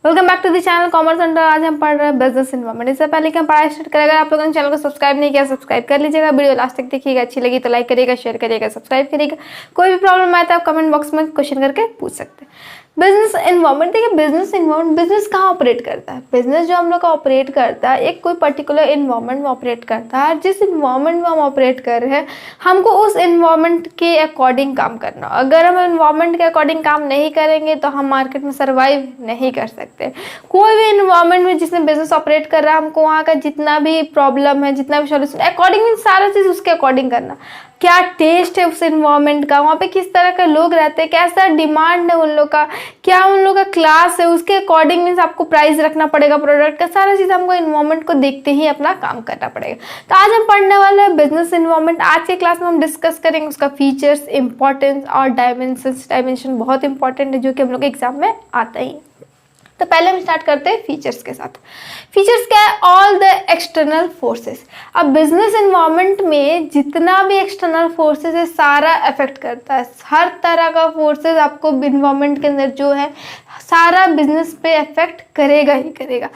Welcome back to the channel commerce under. आज हम पढ़ रहे हैं बिजनेस एनवायरनमेंट। इससे पहले कि हम पढ़ाई स्टार्ट करें, अगर आप लोगों ने चैनल को सब्सक्राइब नहीं किया सब्सक्राइब कर लीजिएगा। वीडियो लास्ट तक देखिएगा, अच्छी लगी तो लाइक करिएगा, शेयर करिएगा, सब्सक्राइब करिएगा। कोई भी प्रॉब्लम आए तो आप कमेंट बॉक्स में क्वेश्चन करके पूछ सकते हैं। बिजनेस एनवायरनमेंट, देखिए बिजनेस एनवायरनमेंट, बिजनेस कहाँ ऑपरेट करता है? बिजनेस जो हम लोग का ऑपरेट करता है एक कोई पर्टिकुलर एनवायरनमेंट में ऑपरेट करता है। जिस एनवायरनमेंट में हम ऑपरेट कर रहे हैं हमको उस एनवायरनमेंट के अकॉर्डिंग काम करना। अगर हम एनवायरनमेंट के अकॉर्डिंग काम नहीं करेंगे तो हम मार्केट में सर्वाइव नहीं कर सकते। कोई भी एनवायरनमेंट में जिसमें बिजनेस ऑपरेट कर रहा है हमको वहाँ का जितना भी प्रॉब्लम है, जितना भी सॉल्यूशन अकॉर्डिंग, सारा चीज़ उसके अकॉर्डिंग करना। क्या टेस्ट है उस एनवायरनमेंट का, वहाँ पे किस तरह के लोग रहते हैं, कैसा डिमांड है उन लोग का, क्या उन लोग का क्लास है, उसके अकॉर्डिंग मीन्स आपको प्राइस रखना पड़ेगा प्रोडक्ट का। सारा चीज़ हमको एनवायरनमेंट को देखते ही अपना काम करना पड़ेगा। तो आज हम पढ़ने वाले हैं बिजनेस एनवायरनमेंट। आज के क्लास में हम डिस्कस करेंगे उसका फीचर्स, इंपॉर्टेंस और डायमेंशंस। डायमेंशन बहुत इंपॉर्टेंट है जो कि हम लोग एग्जाम में आता ही है। तो पहले हम स्टार्ट करते हैं फीचर्स के साथ। फीचर्स क्या है? All the external forces. अब बिजनेस एनवायरनमेंट में जितना भी एक्सटर्नल फोर्सेस है सारा अफेक्ट करता है। हर तरह का फोर्सेस आपको एनवायरनमेंट के अंदर जो है सारा बिजनेस पे अफेक्ट करेगा ही करेगा।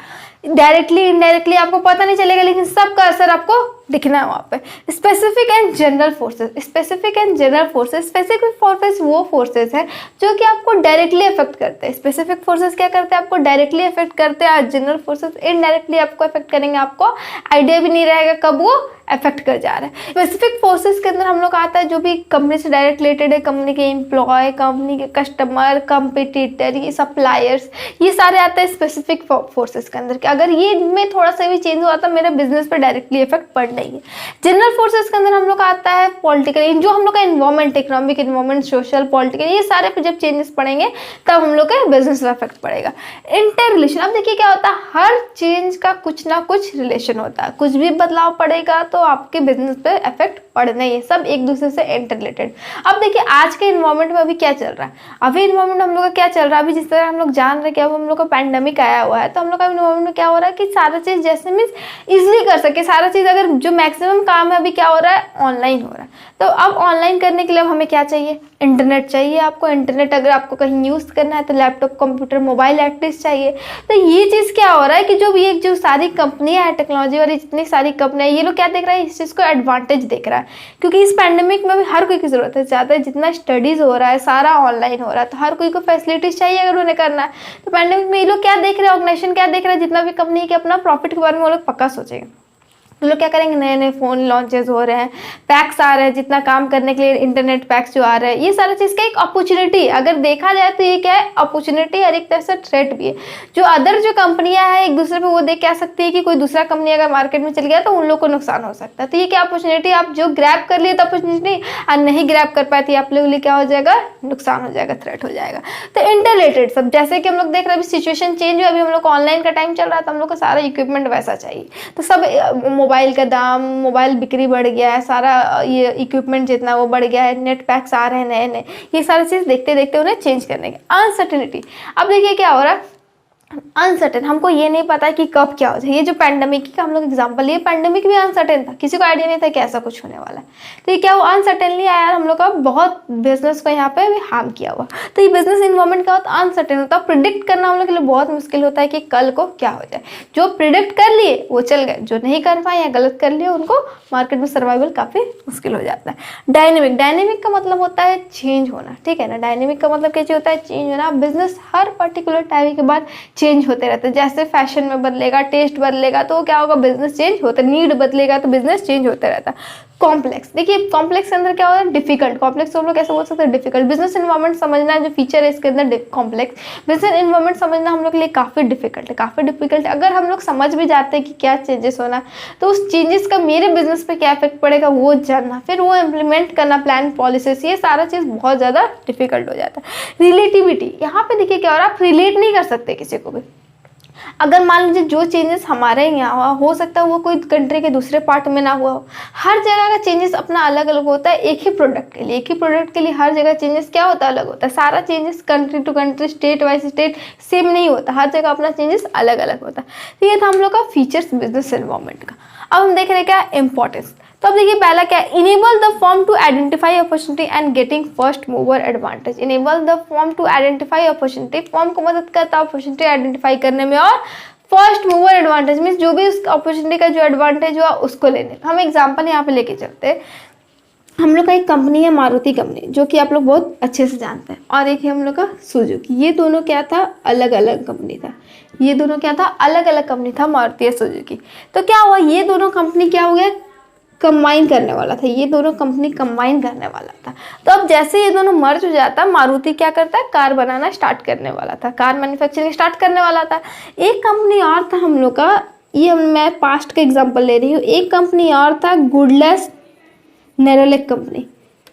डायरेक्टली इनडायरेक्टली आपको पता नहीं चलेगा, लेकिन सबका असर आपको दिखना है वहाँ पे। Specific and general forces, specific and general forces. Specific forces वो फोर्सेस है जो कि आपको डायरेक्टली अफेक्ट करते हैं। स्पेसिफिक फोर्सेस क्या करते हैं? आपको डायरेक्टली अफेक्ट करते हैं। और जनरल फोर्सेस इनडायरेक्टली आपको अफेक्ट करेंगे, आपको आइडिया भी नहीं रहेगा कब वो अफेक्ट कर जा रहा है। स्पेसिफिक फोर्सेस के अंदर हम लोग आता है जो भी कंपनी से डायरेक्ट रिलेटेड है, कंपनी के एम्प्लॉय, कंपनी के कस्टमर, कंपिटिटर, ये सप्लायर्स, ये सारे आते हैं स्पेसिफिक फोर्सेस के अंदर। अगर ये में थोड़ा सा भी चेंज हुआ तो मेरे बिजनेस पर डायरेक्टली इफेक्ट पड़ना ही है। जनरल फोर्सेस के अंदर हम लोग आता है पॉलिटिकल, जो हम लोग का environment, economic environment, social, political, ये सारे पे जब चेंजेस पड़ेंगे तब हम लोग का बिजनेस पर इफेक्ट पड़ेगा। इंटर रिलेशन, अब देखिए क्या होता है, हर चेंज का कुछ ना कुछ रिलेशन होता है। कुछ भी बदलाव पड़ेगा तो आपके बिजनेस पे इफेक्ट पड़ना ही है। सब एक दूसरे से इंटर रिलेटेड। अब देखिए आज के एनवायरमेंट में अभी क्या चल रहा है। अभी एनवायरमेंट हम लोग का क्या चल रहा है, अभी जिस तरह हम लोग जान रहे हैं कि अब हम लोग का पैंडेमिक आया हुआ है, तो हम लोग का एनवायरमेंट में क्या हो रहा है कि सारा चीज़ जैसे मीन्स इजिली कर सके। सारा चीज़ अगर जो मैक्सिमम काम है अभी क्या हो रहा है, ऑनलाइन हो रहा है। तो अब ऑनलाइन करने के लिए अब हमें क्या चाहिए? इंटरनेट चाहिए आपको। इंटरनेट अगर आपको कहीं यूज़ करना है तो लैपटॉप, कंप्यूटर, मोबाइल एटलीस्ट चाहिए। तो ये चीज़ क्या हो रहा है कि जो सारी कंपनियां हैं टेक्नोलॉजी वाली, जितनी सारी कंपनियां, ये लोग क्या देख रहा है, इस चीज़ को एडवांटेज देख रहा है। क्योंकि इस पैंडेमिक में भी हर कोई की ज़रूरत है ज़्यादा, जितना स्टडीज़ हो रहा है सारा ऑनलाइन हो रहा है, तो हर कोई को फैसिलिटीज़ चाहिए अगर उन्हें करना है। तो पैंडेमिक में ये लोग क्या देख रहे हैं, ऑर्गेनाइजेशन क्या देख रहा है, जितना भी कंपनी के अपना प्रॉफिट के बारे में वो लोग पक्का सोचेंगे। तो लोग क्या करेंगे, नए नए फ़ोन लॉन्चेस हो रहे हैं, पैक्स आ रहे हैं, जितना काम करने के लिए इंटरनेट पैक्स जो आ रहे हैं, ये सारा चीज़ का एक अपॉर्चुनिटी, अगर देखा जाए तो ये क्या है, अपॉर्चुनिटी और एक तरह से थ्रेट भी है। जो अदर जो कंपनियां हैं एक दूसरे पे वो देख के आ सकती है कि कोई दूसरा कंपनी अगर मार्केट में चल गया तो उन लोग को नुकसान हो सकता है। तो ये क्या अपॉर्चुनिटी, आप जो ग्रैब कर लिए तो अपॉर्चुनिटी, और नहीं ग्रैब कर पाती आप लोग लिए क्या हो जाएगा, नुकसान हो जाएगा, थ्रेट हो जाएगा। तो इंटर रिलेटेड सब, जैसे कि हम लोग देख रहे हैं अभी सिचुएशन चेंज हुआ, अभी हम लोग ऑनलाइन का टाइम चल रहा है तो हम लोग को सारा इक्विपमेंट वैसा चाहिए। तो सब मोबाइल का दाम, मोबाइल बिक्री बढ़ गया है, सारा ये इक्विपमेंट जितना वो बढ़ गया है, नेट पैक्स आ रहे हैं नए नए, ये सारी चीज़ देखते देखते उन्हें चेंज करने की अनसर्टेनिटी। अब देखिए क्या हो रहा है, अनसर्टेन, हमको ये नहीं पता कि कब क्या हो जाए। ये जो पैंडेमिक का हम लोग एग्जांपल, ये पैंडेमिक भी अनसर्टेन था, किसी को आइडिया नहीं था कि ऐसा कुछ होने वाला है। तो ये क्या हुआ, अनसर्टेनली आया, हम लोग का बहुत बिजनेस को यहाँ पे हार्म किया हुआ। तो ये बिजनेस इन्वायरमेंट क्या होता है, अनसर्टेन होता है। प्रिडिक्ट करना हम लोग के लिए बहुत मुश्किल होता है कि कल को क्या हो जाए। जो प्रिडिक्ट कर लिए वो चल गए, जो नहीं कर पाए या गलत कर लिए उनको मार्केट में सर्वाइवल काफ़ी मुश्किल हो जाता है। डायनेमिक, डायनेमिक का मतलब होता है चेंज होना, ठीक है ना। डायनेमिक का मतलब कैसे होता है, चेंज होना। बिजनेस हर पर्टिकुलर टाइम के बाद चेंज होते रहते हैं। जैसे फैशन में बदलेगा, टेस्ट बदलेगा तो क्या होगा, बिजनेस चेंज होता है। नीड बदलेगा तो बिजनेस चेंज होता रहता है। कॉम्प्लेक्स, देखिए कॉम्प्लेक्स के अंदर क्या होता है, डिफिकल्ट। कॉम्प्लेक्स तो हम लोग कैसे बोल सकते हैं, डिफिकल्ट। बिजनेस एनवायरनमेंट समझना जो फीचर है इसके अंदर कॉम्प्लेक्स, बिजनेस एनवायरनमेंट समझना हम लोग के लिए काफ़ी डिफिकल्ट है, काफ़ी डिफिकल्ट। अगर हम लोग समझ भी जाते हैं कि क्या चेंजेस होना, तो उस चेंजेस का मेरे बिजनेस पे क्या इफेक्ट पड़ेगा वो जानना, फिर वो इम्प्लीमेंट करना, प्लान, पॉलिसीज, ये सारा चीज़ बहुत ज़्यादा डिफिकल्ट हो जाता है। रिलेटिविटी, यहाँ पे देखिए क्या हो रहा है, आप रिलेट नहीं कर सकते किसी को भी। अगर मान लीजिए जो चेंजेस हमारे यहाँ हो सकता है वो कोई कंट्री के दूसरे पार्ट में ना हुआ हो। हर जगह का चेंजेस अपना अलग अलग होता है। एक ही प्रोडक्ट के लिए, एक ही प्रोडक्ट के लिए हर जगह चेंजेस क्या होता है, अलग होता है। सारा changes country to country, state wise state same नहीं होता, हर जगह अपना चेंजेस अलग अलग होता है। तो ये था हम लोग का फीचर्स बिजनेस एनवायरनमेंट का। अब हम देख रहे हैं क्या इंपॉर्टेंस। तो अब देखिए पहला क्या है, enable the firm to identify opportunity and getting first mover advantage. Enable the firm to identify opportunity, firm को मदद करता है अपॉर्चुनिटी आइडेंटिफाई करने में और फर्स्ट मूवर एडवांटेज मीन्स जो भी उस अपॉर्चुनिटी का जो एडवांटेज हुआ उसको लेने। हम एग्जाम्पल यहाँ पे लेके चलते हैं। हम लोग का एक कंपनी है मारुति कंपनी, जो कि आप लोग बहुत अच्छे से जानते हैं, और एक है हम लोग का सुजुकी। ये दोनों क्या था, अलग अलग कंपनी था। ये दोनों क्या था, अलग अलग कंपनी था, मारुति और सुजुकी। तो क्या हुआ, ये दोनों कंपनी क्या हो गया, कंबाइन करने वाला था। ये दोनों कंपनी कंबाइन करने वाला था। तो अब जैसे ये दोनों मर्ज हो जाता, मारुति क्या करता है, कार बनाना स्टार्ट करने वाला था, कार मैन्युफैक्चरिंग स्टार्ट करने वाला था। एक कंपनी और था हम लोग का, ये मैं पास्ट का एग्जांपल ले रही हूँ। एक कंपनी और था गुडलेस नेरोलेक कंपनी।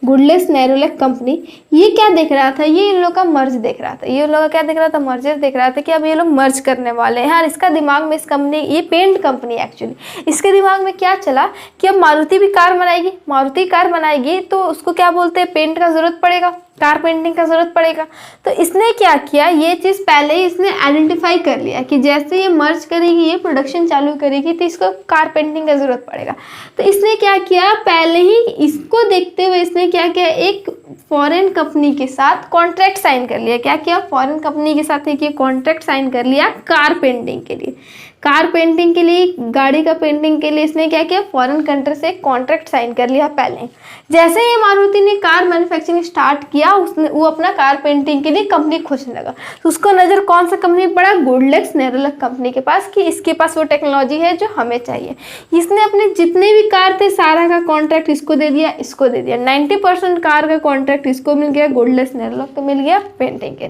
गुडलेस नेरोलेक कंपनी ये क्या देख रहा था, ये इन लोग का मर्ज देख रहा था। ये इन लोग का क्या देख रहा था, मर्जर देख रहा था कि अब ये लोग मर्ज करने वाले हैं। और इसका दिमाग में, इस कंपनी, ये पेंट कंपनी एक्चुअली, इसके दिमाग में क्या चला कि अब मारुति भी कार बनाएगी, मारुति कार बनाएगी तो उसको क्या बोलते हैं, पेंट का जरूरत पड़ेगा, कार पेंटिंग का जरूरत पड़ेगा। तो इसने क्या किया, ये चीज़ पहले ही इसने आइडेंटिफाई कर लिया कि जैसे ये मर्ज करेगी, ये प्रोडक्शन चालू करेगी तो इसको कार पेंटिंग का जरूरत पड़ेगा। तो इसने क्या किया, पहले ही इसको देखते हुए इसने क्या किया, एक फॉरेन कंपनी के साथ कॉन्ट्रैक्ट साइन कर लिया। क्या किया, फॉरेन कंपनी के साथ एक कॉन्ट्रैक्ट साइन कर लिया कार पेंटिंग के लिए। कार पेंटिंग के लिए, गाड़ी का पेंटिंग के लिए इसने क्या किया, फॉरेन कंट्री से कॉन्ट्रैक्ट साइन कर लिया पहले। जैसे ही मारुति ने कार मैन्युफैक्चरिंग स्टार्ट किया, उसने वो अपना कार पेंटिंग के लिए कंपनी खोजने लगा। तो उसको नज़र कौन सा कंपनी पड़ा, गुडलेस नेरोलेक कंपनी के पास, कि इसके पास वो टेक्नोलॉजी है जो हमें चाहिए। इसने अपने जितने भी कार थे सारा का कॉन्ट्रैक्ट इसको दे दिया, इसको दे दिया। 90% कार का कॉन्ट्रैक्ट इसको मिल गया, गुडलेस नेरोलेक को मिल गया पेंटिंग के।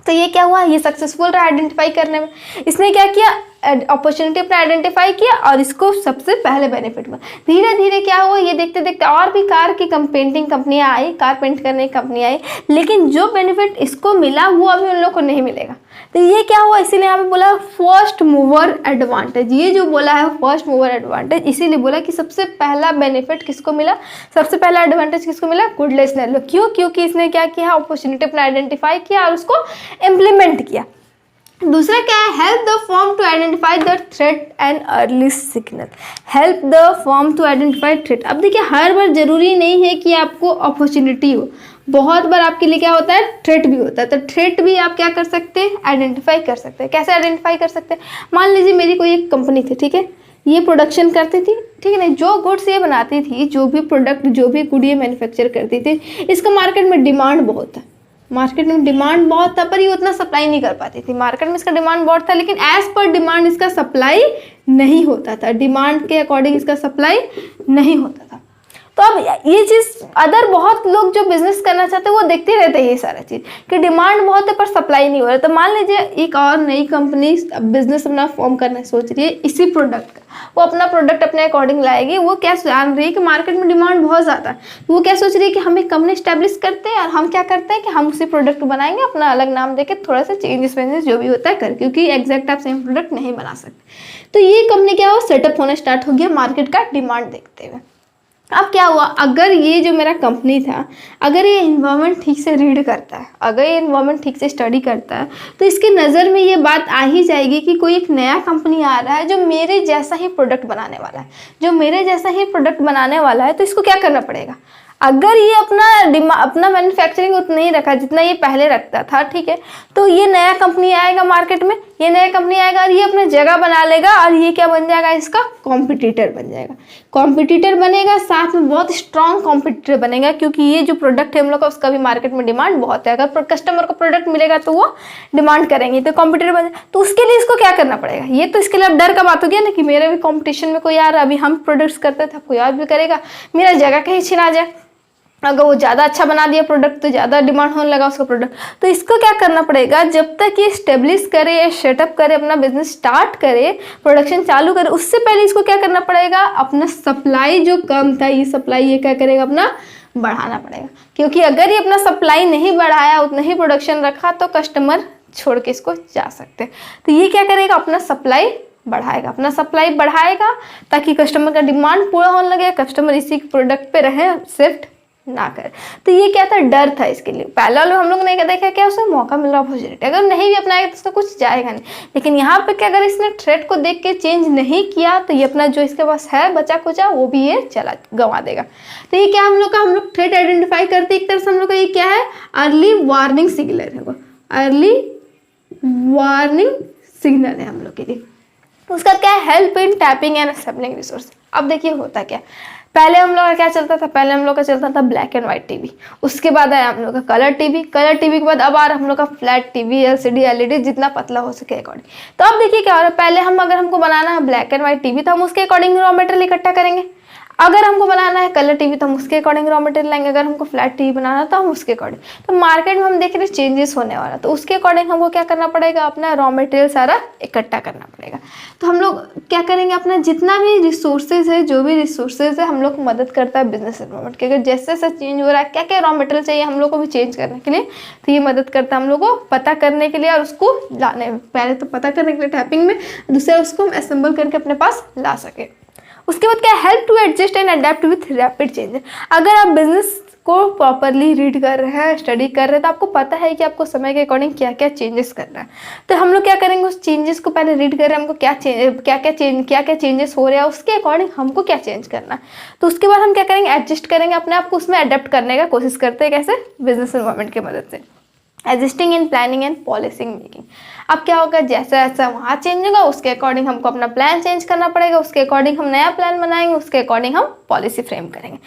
तो ये क्या हुआ, ये सक्सेसफुल रहा आइडेंटिफाई करने में। इसने क्या किया, अपॉर्चुनिटी अपना आइडेंटिफाई किया और इसको सबसे पहले बेनिफिट मिला। धीरे धीरे क्या हुआ, ये देखते देखते और भी कार की पेंटिंग कंपनियां आई, कार पेंट करने की कंपनी आई, लेकिन जो बेनिफिट इसको मिला वो अभी उन लोग को नहीं मिलेगा। तो ये क्या हुआ, इसीलिए यहाँ पे बोला फर्स्ट मूवर एडवांटेज। ये जो बोला है फर्स्ट मूवर एडवांटेज, इसीलिए बोला कि सबसे पहला बेनिफिट किसको मिला, सबसे पहला एडवांटेज किसको मिला, गुडलेस नेरोलेक। क्यों, क्योंकि इसने क्या किया, अपॉर्चुनिटी अपना आइडेंटिफाई किया और उसको इम्प्लीमेंट किया। दूसरा क्या है, help the firm to identify the threat and early signal. Help the firm to identify threat. अब देखिए हर बार जरूरी नहीं है कि आपको अपॉर्चुनिटी हो, बहुत बार आपके लिए क्या होता है, थ्रेट भी होता है। तो थ्रेट भी आप क्या कर सकते हैं, आइडेंटिफाई कर सकते हैं। कैसे आइडेंटिफाई कर सकते हैं, मान लीजिए मेरी कोई एक कंपनी थी, ठीक है, ये प्रोडक्शन करती थी, ठीक है ना, जो गुड्स ये बनाती थी, जो भी प्रोडक्ट, जो भी गुड ये मैन्युफैक्चर करती थी, इसका मार्केट में डिमांड बहुत था। मार्केट में डिमांड बहुत था पर ये उतना सप्लाई नहीं कर पाती थी। मार्केट में इसका डिमांड बहुत था लेकिन एज पर डिमांड इसका सप्लाई नहीं होता था, डिमांड के अकॉर्डिंग इसका सप्लाई नहीं होता था। तो अब ये चीज़ अदर बहुत लोग जो बिजनेस करना चाहते हैं वो देखते रहते हैं ये सारा चीज़ कि डिमांड बहुत है पर सप्लाई नहीं हो रहा। तो मान लीजिए एक और नई कंपनी बिजनेस अपना फॉर्म करना सोच रही है इसी प्रोडक्ट का, वो अपना प्रोडक्ट अपने अकॉर्डिंग लाएगी। वो क्या जान रही है कि मार्केट में डिमांड बहुत ज़्यादा है, वो क्या सोच रही है कि हम एक कंपनी स्टैब्लिश करते हैं और हम क्या करते हैं कि हम उसी प्रोडक्ट बनाएंगे, अपना अलग नाम देके थोड़ा सा चेंजेस वेंजेस जो भी होता है कर, क्योंकि एग्जैक्ट आप सेम प्रोडक्ट नहीं बना सकते। तो ये कंपनी क्या हो, सेटअप होना स्टार्ट हो गया मार्केट का डिमांड देखते हुए। अब क्या हुआ, अगर ये जो मेरा कंपनी था, अगर ये इन्वायरमेंट ठीक से रीड करता है, अगर ये इन्वायरमेंट ठीक से स्टडी करता है, तो इसके नज़र में ये बात आ ही जाएगी कि कोई एक नया कंपनी आ रहा है जो मेरे जैसा ही प्रोडक्ट बनाने वाला है, जो मेरे जैसा ही प्रोडक्ट बनाने वाला है। तो इसको क्या करना पड़ेगा, अगर ये अपना मैन्युफैक्चरिंग उतना ही रखा जितना ये पहले रखता था, ठीक है, तो ये नया कंपनी आएगा मार्केट में, ये नया कंपनी आएगा और ये अपना जगह बना लेगा और ये क्या बन जाएगा, इसका कॉम्पिटिटर बन जाएगा। कॉम्पिटिटर बनेगा, साथ में बहुत स्ट्रॉन्ग कॉम्पिटिटर बनेगा, क्योंकि ये जो प्रोडक्ट है हम लोग का उसका भी मार्केट में डिमांड बहुत है। अगर कस्टमर को प्रोडक्ट मिलेगा तो वो डिमांड करेंगे, तो कॉम्पिटिटर बन जाए। तो उसके लिए इसको क्या करना पड़ेगा, ये तो इसके लिए अब डर का बात हो गया ना कि मेरे भी कॉम्पिटिशन में कोई आ रहा है, अभी हम प्रोडक्ट्स करते थे कोई और भी करेगा, मेरा जगह कहीं छिना जाए। अगर वो ज़्यादा अच्छा बना दिया प्रोडक्ट तो ज़्यादा डिमांड होने लगा उसका प्रोडक्ट। तो इसको क्या करना पड़ेगा, जब तक ये स्टेब्लिश करे या सेटअप करे, अपना बिजनेस स्टार्ट करे, प्रोडक्शन चालू करे, उससे पहले इसको क्या करना पड़ेगा, अपना सप्लाई जो कम था ये सप्लाई ये क्या करेगा, अपना बढ़ाना पड़ेगा। क्योंकि अगर ये अपना सप्लाई नहीं बढ़ाया, उतना ही प्रोडक्शन रखा, तो कस्टमर छोड़ के इसको जा सकते हैं। तो ये क्या करेगा, अपना सप्लाई बढ़ाएगा, अपना सप्लाई बढ़ाएगा ताकि कस्टमर का डिमांड पूरा होने लगे, कस्टमर इसी प्रोडक्ट पे रहे शिफ्ट ना करे। तो ये क्या था, डर था इसके लिए। पहला लोग हम लोग ने क्या देखा, क्या उसे मौका मिल रहा अपॉर्चुनिटी, अगर नहीं भी अपनाएगा तो उसका कुछ जाएगा नहीं। लेकिन यहाँ पे क्या, अगर इसने थ्रेट को देख के चेंज नहीं किया तो ये अपना जो इसके पास है बचा कुचा वो भी ये चला गंवा देगा। तो ये क्या हम लोग का, हम लोग थ्रेट आइडेंटिफाई करते एक तरह से हम लोग का ये क्या है, अर्ली वार्निंग सिग्नल है, अर्ली वार्निंग सिग्नल है हम लोग के लिए। उसका क्या है, help in tapping and assembling resource. अब देखिए होता क्या, पहले हम लोग का क्या चलता था, पहले हम लोग का चलता था ब्लैक एंड व्हाइट टीवी, उसके बाद आया हम लोग का कलर टीवी, कलर टीवी के बाद अब आ रहा हम लोग का फ्लैट टीवी, एलसीडी, एलईडी, जितना पतला हो सके अकॉर्डिंग। तो अब देखिए क्या हो रहा है, पहले हम अगर हमको बनाना है ब्लैक एंड व्हाइट टीवी तो हम उसके अकॉर्डिंग रॉ मटेरियल इकट्ठा करेंगे। अगर हमको बनाना है कलर टीवी तो हम उसके अकॉर्डिंग रॉ मटेरियल लाएंगे। अगर हमको फ्लैट टीवी बनाना है तो हम उसके अकॉर्डिंग। तो मार्केट में हम देख रहे हैं चेंजेस होने वाला, तो उसके अकॉर्डिंग हमको क्या करना पड़ेगा, अपना रॉ मटेरियल सारा इकट्ठा करना पड़ेगा। तो हम लोग क्या करेंगे, अपना जितना भी रिसोर्सेज है, जो भी रिसोर्सेज है हम लोग को मदद करता है बिजनेस एनवायरनमेंट के। अगर जैसे जैसे चेंज हो रहा है, क्या क्या रॉ मटेरियल चाहिए हम लोग को भी चेंज करने के लिए, तो ये मदद करता है हम लोग को पता करने के लिए और उसको लाने में। पहले तो पता करने के लिए टैपिंग में, दूसरा उसको हम असेंबल करके अपने पास ला सके। उसके बाद क्या, help to adjust and adapt with rapid change. अगर आप बिजनेस को प्रॉपरली रीड कर रहे हैं, स्टडी कर रहे हैं, तो आपको पता है कि आपको समय के अकॉर्डिंग क्या क्या चेंजेस करना है। तो हम लोग क्या करेंगे, उस चेंजेस को पहले रीड कर रहे हैं, हमको क्या क्या चेंजेस हो रहा है, उसके अकॉर्डिंग हमको क्या चेंज करना है। तो उसके बाद हम क्या करेंगे, एडजस्ट करेंगे अपने आप को, उसमें अडेप्ट करने का कोशिश करते हैं। कैसे, बिजनेस एनवायरनमेंट की मदद से। Adjusting in planning and policing making. अब क्या होगा, जैसा जैसा वहाँ चेंज होगा उसके अकॉर्डिंग हमको अपना प्लान चेंज करना पड़ेगा, उसके अकॉर्डिंग हम नया प्लान बनाएंगे, उसके अकॉर्डिंग हम पॉलिसी फ्रेम करेंगे।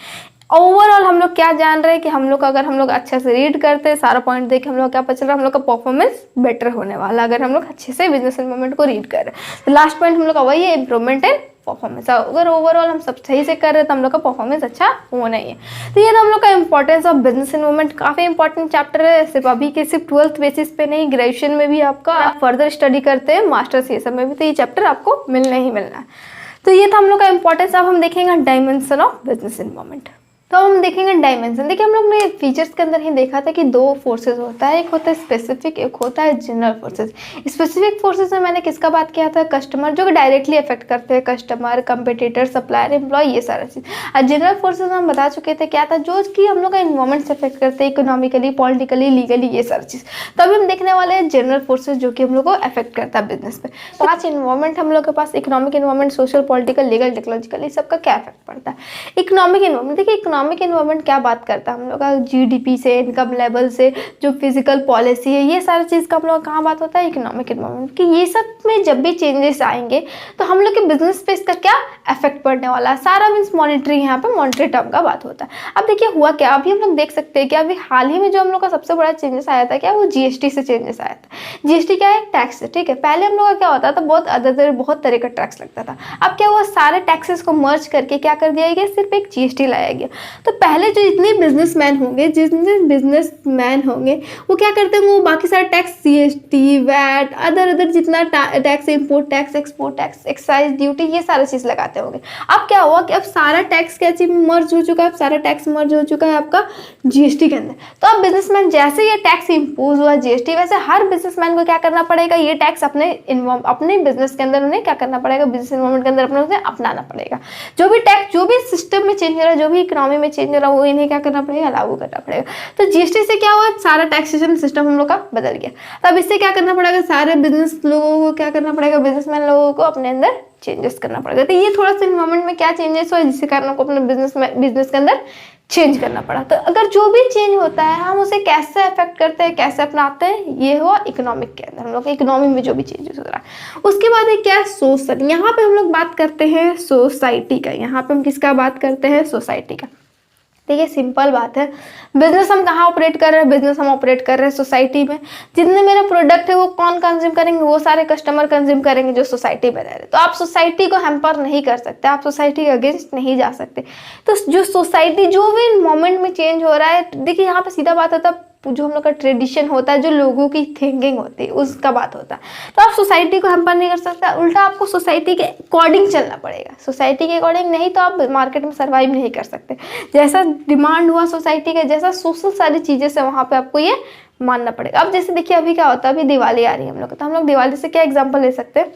ओवरऑल हम लोग क्या जान रहे हैं कि हम लोग अगर हम लोग अच्छे से रीड करते हैं, सारा पॉइंट देख के हम लोग क्या पता चल रहा है, हम लोग का परफॉर्मेंस बेटर होने वाला अगर हम लोग अच्छे से बिजनेस एनवायरनमेंट को रीड कर रहे हैं। तो लास्ट पॉइंट हम लोग का वही है, इंप्रूवमेंट एंड परफॉर्मेंस। अगर ओवरऑल हम सब सही से कर रहे हैं तो हम लोग का परफॉर्मेंस अच्छा होना ही है। तो ये तो हम लोग का इंपॉर्टेंस ऑफ बिजनेस एनवायरनमेंट, काफ़ी इंपॉर्टेंट चैप्टर है। सिर्फ अभी के सिर्फ 12th बेसिस पे नहीं, ग्रेजुएशन में भी आपका फर्दर स्टडी करते हैं, मास्टर्स ये सब में भी, तो ये चैप्टर आपको मिलना ही मिलना है। तो ये था हम लोग का इंपॉर्टेंस। अब हम देखेंगे डायमेंशन ऑफ बिजनेस एनवायरनमेंट। तो हम देखेंगे डायमेंशन। देखिए हम लोग ने फीचर्स के अंदर ही देखा था कि दो फोर्सेज होता है, एक होता है स्पेसिफिक, एक होता है जनरल फोर्सेज। स्पेसिफिक फोर्सेज में मैंने किसका बात किया था, कस्टमर, जो कि डायरेक्टली अफेक्ट करते हैं, कस्टमर, कंपटीटर, सप्लायर, एम्प्लॉय, ये सारा चीज़। और जनरल फोर्सेज हम बता चुके थे क्या था, जो कि हम लोग का इन्वायरमेंट से अफेक्ट करते हैं, इकोनॉमिकली, पॉलिटिकली, लीगली, ये सारी चीज़। तो अभी हम देखने वाले हैं जनरल फोर्सेज जो कि हम लोग को अफेक्ट करता है बिजनेस पे। 5 इन्वायरमेंट हम लोग के पास, economic environment, social, political, legal, technological, इस सबका क्या इफेक्ट पड़ता है। इकोनॉमिक इन्वायरमेंट, देखिए इकोनॉमिक इन्वायरमेंट क्या बात करता है, हम लोग का जीडीपी से, इनकम लेवल से, जो फिजिकल पॉलिसी है, ये सारी चीज़ का हम लोग कहाँ बात होता है, इकोनॉमिक इन्वायरमेंट की। ये सब में जब भी चेंजेस आएंगे तो हम लोग के बिजनेस पे इसका क्या इफेक्ट पड़ने वाला है, सारा मीन्स मॉनिटरी, यहाँ पे मॉनिटरी टर्म का बात होता है। अब देखिए हुआ क्या, अभी हम लोग देख सकते हैं कि अभी हाल ही में जो हम लोग का सबसे बड़ा चेंजेस आया था क्या, वो जीएसटी से चेंजेस आया था। जीएसटी क्या है, टैक्स है, ठीक है। पहले हम लोग का क्या होता था, बहुत तरह का टैक्स लगता था। अब क्या हुआ, सारे टैक्सेस को मर्ज करके क्या कर दिया गया, सिर्फ एक जीएसटी लाया गया। तो पहले जो जितने बिजनेसमैन होंगे वो क्या करते होंगे, वो बाकी सारे टैक्स, सीएसटी, वैट, अदर जितना tax, import tax, export tax, excise duty, ये सारे चीज़ लगाते होंगे। अब क्या हुआ कि अब सारा टैक्स क्या चीज मर्ज हो चुका है, अब सारा टैक्स मर्ज हो चुका है आपका जीएसटी के अंदर। तो अब बिजनेसमैन जैसे ये टैक्स इंपोज हुआ जीएसटी, वैसे हर बिजनेसमैन को क्या करना पड़ेगा, ये टैक्स अपने बिजनेस के अंदर उन्हें क्या करना पड़ेगा, बिजनेस एनवायरनमेंट के अंदर अपने उसे अपनाना पड़ेगा। जो भी टैक्स, जो भी सिस्टम में चेंज हो रहा है, जो भी इकोनॉमी में चेंज हो रहा है, वो इन्हें क्या करना पड़ेगा, लागू करना पड़ेगा। तो जीएसटी से क्या हुआ, सारा टैक्सेशन सिस्टम हम लोग का बदल गया। तब इससे क्या करना पड़ेगा, सारे बिजनेस लोगों को क्या करना पड़ेगा, बिजनेसमैन लोगों को अपने अंदर चेंजेस करना पड़ेगा। तो ये थोड़ा सा इन्वायरमेंट में क्या चेंजेस हुआ, जिसके कारण को अपने बिजनेस के अंदर चेंज करना पड़ा। तो अगर जो भी चेंज होता है हम उसे कैसे अफेक्ट करते हैं, कैसे अपनाते हैं, ये हुआ इकोनॉमिक के अंदर, हम लोग इकोनॉमी में जो भी चेंजेस हो रहा है। उसके बाद है क्या, सोशल। यहाँ पे हम लोग बात करते हैं सोसाइटी का। यहाँ पे हम किसका बात करते हैं, सोसाइटी का। देखिए सिंपल बात है, बिजनेस हम कहाँ ऑपरेट कर रहे हैं, बिजनेस हम ऑपरेट कर रहे हैं सोसाइटी में। जितने मेरा प्रोडक्ट है वो कौन कंज्यूम करेंगे, वो सारे कस्टमर कंज्यूम करेंगे जो सोसाइटी में रह रहे हैं। तो आप सोसाइटी को हैम्पर नहीं कर सकते, आप सोसाइटी के अगेंस्ट नहीं जा सकते। तो जो सोसाइटी जो भी मोमेंट में चेंज हो रहा है, देखिए यहाँ पे सीधा बात होता है, जो हम लोग का ट्रेडिशन होता है, जो लोगों की थिंकिंग होती है, उसका बात होता है। तो आप सोसाइटी को हैम्पर नहीं कर सकते, उल्टा आपको सोसाइटी के अकॉर्डिंग चलना पड़ेगा। सोसाइटी के अकॉर्डिंग नहीं तो आप मार्केट में सर्वाइव नहीं कर सकते। जैसा डिमांड हुआ सोसाइटी का, जैसा सोशल सारी चीज़ें से, वहाँ पे आपको ये मानना पड़ेगा। अब जैसे देखिए अभी क्या होता है, अभी दिवाली आ रही है हम लोग, तो हम लोग दिवाली से क्या एग्जाम्पल ले सकते हैं,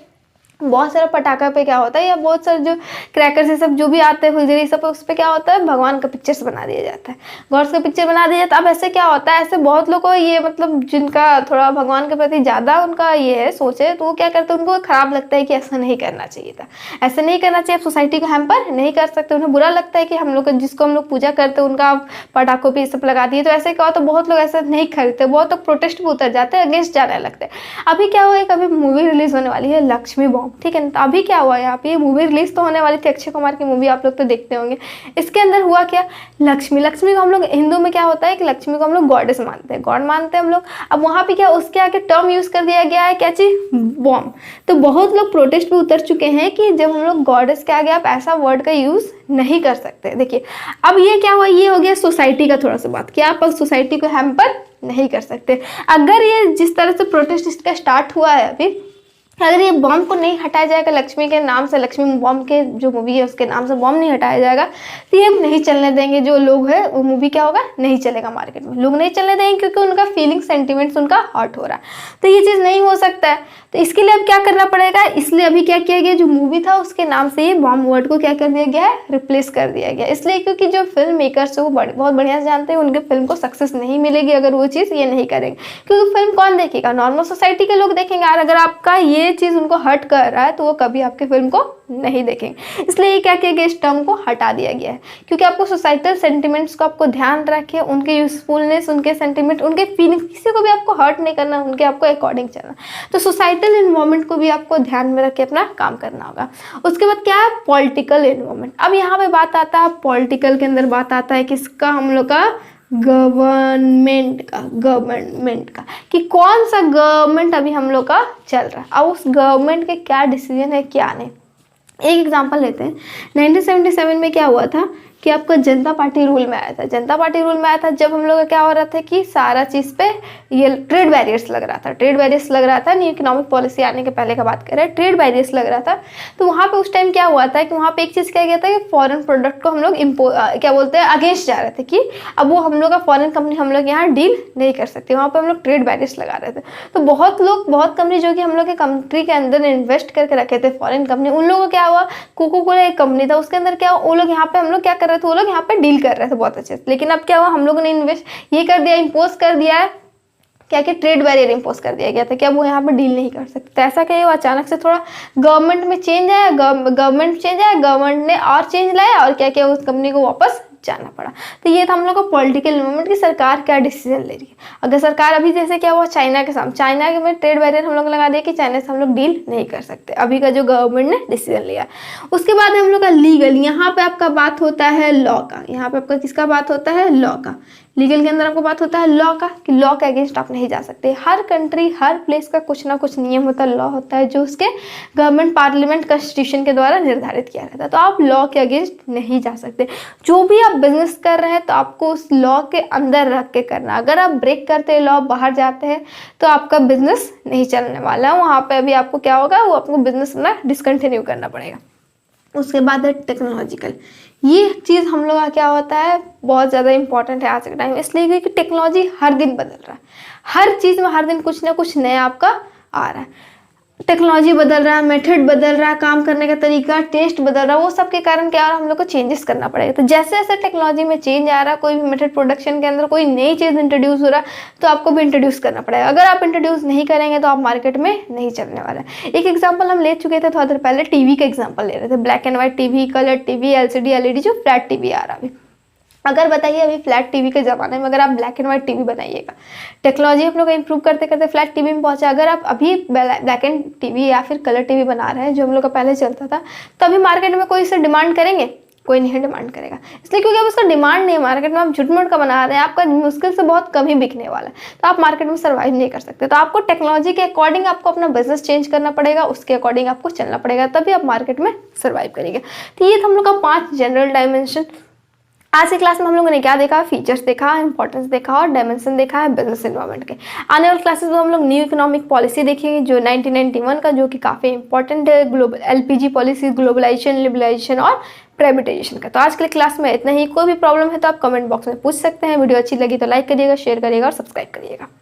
बहुत सारा पटाखा पे क्या होता है, या बहुत सारे जो क्रैकर्स ये सब जो भी आते हैं, फुलझड़ी सब, उस पर क्या होता है, भगवान का पिक्चर्स बना दिया जाता है, गॉड्स का पिक्चर बना दिया जाता है। अब ऐसे क्या होता है, ऐसे बहुत लोग को ये मतलब जिनका थोड़ा भगवान के प्रति ज़्यादा उनका ये है सोचे, तो वो क्या करते हैं, उनको खराब लगता है कि ऐसा नहीं करना चाहिए था, ऐसा नहीं करना चाहिए, आप सोसाइटी को हैम्पर नहीं कर सकते। उन्हें बुरा लगता है कि हम लोग जिसको हम लोग पूजा करते हैं उनका आप पटाखों पर ये सब लगा दिए, तो ऐसे क्या होता है, बहुत लोग ऐसा नहीं खरीदते, बहुत लोग प्रोटेस्ट में उतर जाते हैं, अगेंस्ट जाने लगते हैं। अभी क्या हुआ है, कभी मूवी रिलीज होने वाली है लक्ष्मी बॉम्ब, ठीक है। तो अभी क्या हुआ है, यहाँ पे ये मूवी रिलीज तो होने वाली थी, अक्षय कुमार की मूवी, आप लोग तो देखते होंगे। इसके अंदर हुआ क्या, लक्ष्मी को हम लोग हिंदू में क्या होता है कि लक्ष्मी को हम लोग गॉडेस मानते हैं, गॉड मानते हैं हम लोग। अब वहाँ पे क्या उसके आगे टर्म यूज कर दिया गया है, क्या चीज, बॉम्ब। तो बहुत लोग प्रोटेस्ट में उतर चुके हैं कि जब हम लोग गॉडेस के आगे आप ऐसा वर्ड का यूज नहीं कर सकते। देखिए अब ये क्या हुआ, ये हो गया सोसाइटी का थोड़ा सा बात, कि आप सोसाइटी को हैम्पर नहीं कर सकते। अगर ये जिस तरह से प्रोटेस्ट इसका स्टार्ट हुआ है अभी, अगर ये बॉम्ब को नहीं हटाया जाएगा, लक्ष्मी के नाम से, लक्ष्मी बॉम्ब के जो मूवी है उसके नाम से बॉम्ब नहीं हटाया जाएगा, तो ये नहीं चलने देंगे। जो लोग हैं वो मूवी क्या होगा, नहीं चलेगा मार्केट में, लोग नहीं चलने देंगे, क्योंकि उनका फीलिंग सेंटिमेंट्स उनका हर्ट हो रहा है। तो ये चीज़ नहीं हो सकता है, तो इसके लिए अब क्या करना पड़ेगा, इसलिए अभी क्या किया गया, जो मूवी था उसके नाम से ये बॉम्ब वर्ड को क्या कर दिया गया है, रिप्लेस कर दिया गया। इसलिए क्योंकि जो फिल्म मेकर्स है वो बहुत बढ़िया से जानते हैं उनके फिल्म को सक्सेस नहीं मिलेगी अगर वो चीज़ ये नहीं करेंगे, क्योंकि फिल्म कौन देखेगा, नॉर्मल सोसाइटी के लोग देखेंगे। और अगर आपका ये चीज़ उनको हर्ट कर रहा है तो वो कभी आपके फिल्म को नहीं देखेंगे। इसलिए ये क्या किया गया, इस टर्म को हटा दिया गया है, क्योंकि आपको सोसाइटल सेंटिमेंट्स को आपको ध्यान रखे, उनके यूजफुलनेस, उनके सेंटिमेंट, उनके फीलिंग्स, किसी को भी आपको हर्ट नहीं करना, उनके आपको अकॉर्डिंग चलना। तो सोसाइटल इन्वायरमेंट को भी आपको ध्यान में रख के अपना काम करना होगा। उसके बाद क्या है, पॉलिटिकल इन्वायरमेंट। अब यहाँ पे बात आता है, पॉलिटिकल के अंदर बात आता है किसका, हम लोग का गवर्नमेंट का, कि कौन सा गवर्नमेंट अभी हम लोग का चल रहा है, अब उस गवर्नमेंट के क्या डिसीजन है क्या नहीं। एक एग्जांपल लेते हैं, 1977 में क्या हुआ था कि आपका जनता पार्टी रूल में आया था। जनता पार्टी रूल में आया था जब हम लोग का क्या हो रहा था कि सारा चीज़ पे ये ट्रेड बैरियर्स लग रहा था, न्यू इकोनॉमिक पॉलिसी आने के पहले का बात कर रहे हैं, ट्रेड बैरियर्स लग रहा था। तो वहाँ पे उस टाइम क्या हुआ था कि वहाँ पे एक चीज़ क्या गया था कि फॉरेन प्रोडक्ट को हम लोग क्या बोलते हैं अगेंस्ट जा रहे थे, कि अब वो हम लोग का फॉरेन कंपनी हम लोग यहाँ डील नहीं कर सकते, वहाँ पर हम लोग ट्रेड बैरियर्स लगा रहे थे। तो बहुत कंपनी जो कि हम लोग के कंट्री के अंदर इन्वेस्ट करके रखे थे फॉरेन कंपनी, उन लोगों को क्या हुआ, कोको कोला एक कंपनी था, उसके अंदर क्या वो लोग यहाँ पे हम लोग क्या कर रहे थे, वो लोग यहाँ पे डील कर रहे थे बहुत अच्छे से। लेकिन अब क्या हुआ, हम लोगों ने इन्वेस्ट ये कर दिया, इम्पोज कर दिया है क्या कि ट्रेड बैरियर इम्पोज कर दिया गया था कि अब वो यहाँ पे डील नहीं कर सकते। तो ऐसा क्या हुआ, अचानक से थोड़ा गवर्नमेंट में चेंज आया, गवर्नमेंट ने और चेंज लाया और क्या किया, उस कंपनी को वापस जाना पड़ा। तो ये था हम लोग का पॉलिटिकल मूवमेंट की सरकार क्या डिसीजन ले रही है। अगर सरकार अभी जैसे क्या हुआ चाइना के सामने, चाइना के में ट्रेड बैरियर हम लोग लगा दिया कि चाइना से हम लोग डील नहीं कर सकते, अभी का जो गवर्नमेंट ने डिसीजन लिया। उसके बाद हम लोग का लीगल, यहाँ पे आपका बात होता है लॉ का, यहाँ पे आपका किसका बात होता है, लॉ का। लीगल के अंदर आपको बात होता है लॉ का, कि लॉ के अगेंस्ट आप नहीं जा सकते। हर कंट्री हर प्लेस का कुछ ना कुछ नियम होता है, लॉ होता है जो उसके गवर्नमेंट पार्लियामेंट कॉन्स्टिट्यूशन के द्वारा निर्धारित किया रहता है। तो आप लॉ के अगेंस्ट नहीं जा सकते। जो भी आप बिजनेस कर रहे हैं तो आपको उस लॉ के अंदर रख के करना। अगर आप ब्रेक करते हैं, लॉ बाहर जाते हैं, तो आपका बिजनेस नहीं चलने वाला है। वहाँ पे अभी आपको क्या होगा, वो आपको बिजनेस अपना डिसकंटिन्यू करना पड़ेगा। उसके बाद है टेक्नोलॉजिकल। ये चीज़ हम लोग का क्या होता है, बहुत ज़्यादा इंपॉर्टेंट है आज के टाइम, इसलिए क्योंकि टेक्नोलॉजी हर दिन बदल रहा है, हर चीज़ में हर दिन कुछ ना कुछ नया आपका आ रहा है। टेक्नोलॉजी बदल रहा है, मेथड बदल रहा है, काम करने का तरीका, टेस्ट बदल रहा है, वो सब के कारण क्या हो रहा है, हम लोग को चेंजेस करना पड़ेगा। तो जैसे जैसे टेक्नोलॉजी में चेंज आ रहा है, कोई भी मेथड प्रोडक्शन के अंदर कोई नई चीज़ इंट्रोड्यूस हो रहा है, तो आपको भी इंट्रोड्यूस करना पड़ेगा। अगर आप इंट्रोड्यूस नहीं करेंगे तो आप मार्केट में नहीं चलने वाला है। एक एग्जाम्पल हम ले चुके थे थोड़ा देर पहले, टीवी का एग्जाम्पल ले रहे थे, black and white TV, colour TV, LCD LED, जो फ्लैट टीवी आ रहा है अभी। अगर बताइए अभी फ्लैट टीवी के ज़माने में अगर आप ब्लैक एंड व्हाइट टीवी बनाइएगा, टेक्नोलॉजी हम लोग इंप्रूव करते करते फ्लैट टीवी में पहुंचा। अगर आप अभी ब्लैक एंड टीवी या फिर कलर टीवी बना रहे हैं, जो हम लोग का पहले चलता था, तो अभी मार्केट में कोई इसे डिमांड करेंगे, कोई नहीं डिमांड करेगा। इसलिए क्योंकि अब उसका डिमांड नहीं है मार्केट में, आप झुटमुट का बना रहे हैं, आपका मुश्किल से बहुत कम ही बिकने वाला है, तो आप मार्केट में सर्वाइव नहीं कर सकते। तो आपको टेक्नोलॉजी के अकॉर्डिंग आपको अपना बिजनेस चेंज करना पड़ेगा, उसके अकॉर्डिंग आपको चलना पड़ेगा, तभी आप मार्केट में सर्वाइव करेंगे। तो ये था हम लोग का 5 जनरल डायमेंशन। आज की क्लास में हम लोगों ने क्या देखा, फीचर्स देखा, इंपॉर्टेंस देखा और डायमेंशन देखा है बिजनेस एनवायरनमेंट के। आने वाले क्लासेस में हम लोग न्यू इकोनॉमिक पॉलिसी देखेंगे जो 1991 का, जो कि काफ़ी इंपॉर्टेंट है, global LPG policy, globalisation, liberalisation और प्राइवेटाइजेशन का। तो आज के क्लास में इतना ही। कोई भी प्रॉब्लम है तो आप कमेंट बॉक्स में पूछ सकते हैं। वीडियो अच्छी लगी तो लाइक करिएगा, शेयर करिएगा और सब्सक्राइब करिएगा।